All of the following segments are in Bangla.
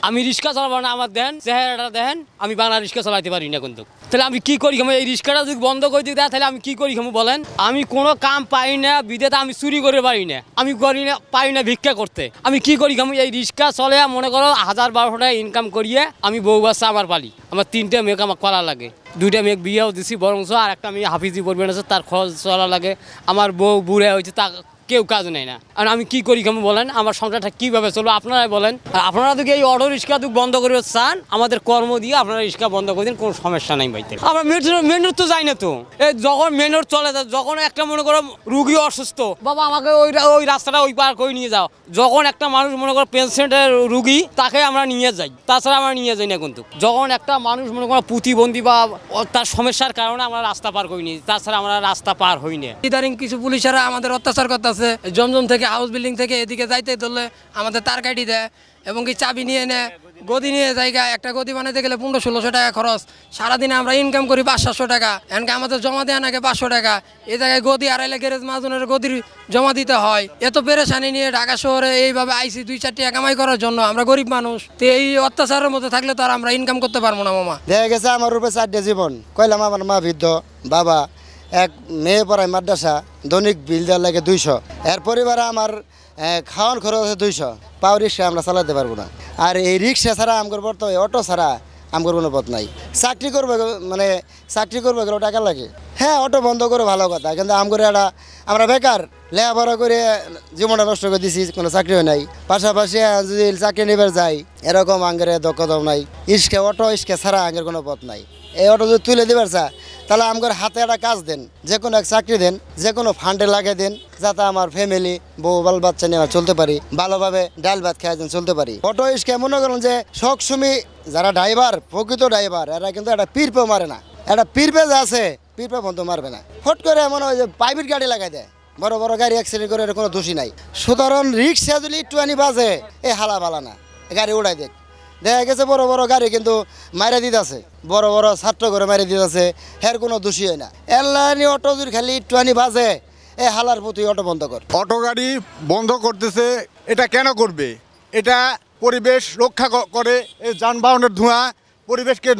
আমি রিক্সা চালাবো না, আমার দেন চেহারাটা দেন, আমি বাংলা রিক্সা চালাতে পারি না কিন্তু। তাহলে আমি কি করি? এই রিক্সাটা যদি বন্ধ করে দিই তাহলে আমি কি করি বলেন? আমি কোনো কাম পাই না, বিদেতে আমি চুরি করে পারি না, আমি করি না, পাই না ভিক্ষা করতে। আমি কি করি? এই রিক্সা চলে মনে করো 1000-1200 টাকা ইনকাম করিয়ে আমি বউ বাচ্চা আমার পালি। আমার 3টে মেয়ে আমার করা লাগে, 2টা মেয়ে বিয়েও দিছি, বরঞ্চ আর একটা মেয়ে হাফিজি পড়বে না, তার খরচ চলা লাগে। আমার বউ বুড়ে হয়েছে, তা কেউ কাজ নেই না। আর আমি কি করি বলেন? আমার সংসারটা কীভাবে চলবে আপনারাই বলেন। আর আপনারা যদি এই অটো রিক্সা বন্ধ করে চান, আমাদের কর্ম দিয়ে আপনারা রিক্সা বন্ধ করে দিন, কোনো সমস্যা নাই ভাইতে। আমরা মেন রোড তো যাই না তো, এই যখন মেন রোড চলে যায়, যখন একটা মনে করো রুগী অসুস্থ, বাবা আমাকে ওই রাস্তাটা ওই পার করে নিয়ে যাও। যখন একটা মানুষ মনে করো পেশেন্টের রুগী, তাকে আমরা নিয়ে যাই, তাছাড়া আমরা নিয়ে যাই না কিন্তু। যখন একটা মানুষ মনে করো প্রতিবন্ধী বা তার সমস্যার কারণে আমরা রাস্তা পার করি নি, তাছাড়া আমরা রাস্তা পার হই না। ইদারিং কিছু পুলিশেরা আমাদের অত্যাচার করতেছে। জমজম থেকে হাউস বিল্ডিং থেকে এদিকে যাইতে ধরলে আমাদের তার কাটি দেয় এবং কি চাবি নিয়ে নেয়, গদি নিয়ে জায়গা। একটা গদি বানাইতে গেলে 1500-1600 টাকা খরচ। সারাদিনে আমরা ইনকাম করি 500-700 টাকা, এনকে আমাদের জমা দেওয়া নাকি 500 টাকা। এই জায়গায় গদি আড়াইলে গ্যারেজ মাহাজনের গদির জমা দিতে হয়। এত পেরেশানি নিয়ে ঢাকা শহরে এইভাবে আইসি 2-4 টাকা কামাই করার জন্য। আমরা গরিব মানুষ, তো এই অত্যাচারের মধ্যে থাকলে তো আর আমরা ইনকাম করতে পারবো না। মামা দেখা গেছে আমার রূপে 4টে জীবন। কইলাম আমার মা বৃদ্ধ, বাবা, এক মেয়ে পড়ায় মাদ্রাসা, দৈনিক বিল দেওয়ার লাগে 200। এর পরিবারে আমার খাওয়ান খরচ আছে 200। পাও রিক্সা আমরা চালাতে পারবো না। আর এই রিক্সা ছাড়া আমার বর্ত অটো ছাড়া আমার কোনো পথ নাই। চাকরি করবে চাকরি করবে গেলেও টাকা লাগে। হ্যাঁ, অটো বন্ধ করে ভালো কথা, কিন্তু আমরা বেকার লেখাপড়া করে জীবনটা নষ্ট করে দিছি, কোনো চাকরিও নাই। পাশাপাশি যদি চাকরি নেবার যাই, এরকম আঙ্গের দক্ষতাও নাই। অটো ছাড়া আঙ্গের কোনো পথ নাই। এই অটো যদি তুলে দিবার চা, তাহলে আমার হাতে একটা কাজ দেন, যে কোনো এক চাকরি দেন, যে কোনো ফান্ডে লাগিয়ে দেন, যাতে আমার ফ্যামিলি বউ বাল বাচ্চা নিয়ে চলতে পারি, ভালোভাবে ডাল ভাত খাই চলতে পারি। অটো মনে করেন যে সবসময় যারা ড্রাইভার, প্রকৃত ড্রাইভার, এরা কিন্তু একটা পিরপে মারে না। একটা পিরপে যে আছে, পিরপে বন্ধ মারবে না। ফট করে মনে হয় যে প্রাইভেট গাড়ি লাগাই দেয়, বড় বড় গাড়ি অ্যাক্সিডেন্ট করে, এর কোনো দোষী নাই। সুতরাং রিক্সা যদি একটু বাজে, হালা বালা না, গাড়ি উড়াই দেখ। দেখা গেছে বড় বড় গাড়ি কিন্তু মাইরা দিতেছে, বড় বড় ছাত্র করে মাইরা দিতেছে, এর কোনো দোষী হয় না। এলানি অটো যদি খালি একটু বাজে, হালার প্রতি অটো বন্ধ কর। অটো গাড়ি বন্ধ করতেছে, এটা কেন করবে? এটা পরিবেশ রক্ষা করে, এই যানবাহনের ধোঁয়া পরিবেশকে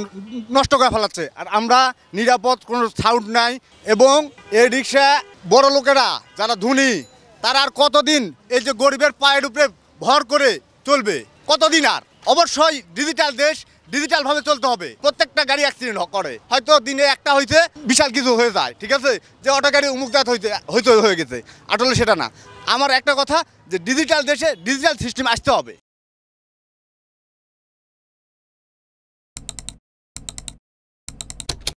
নষ্ট করে ফেলাচ্ছে। আর আমরা নিরাপদ, কোনো সাউন্ড নাই। এবং এই রিক্সা বড় লোকেরা যারা ধনী, তারা আর কতদিন এই যে গরিবের পায়ের উপরে ভর করে চলবে? কতদিন আর? অবশ্যই ডিজিটাল দেশ, ডিজিটালভাবে চলতে হবে। প্রত্যেকটা গাড়ি অ্যাক্সিডেন্ট করে, হয়তো দিনে একটা হইতে বিশাল কিছু হয়ে যায়, ঠিক আছে, যে অটো গাড়ি উমুকদাত হয়ে গেছে। আসলে সেটা না। আমার একটা কথা, যে ডিজিটাল দেশে ডিজিটাল সিস্টেম আসতে হবে।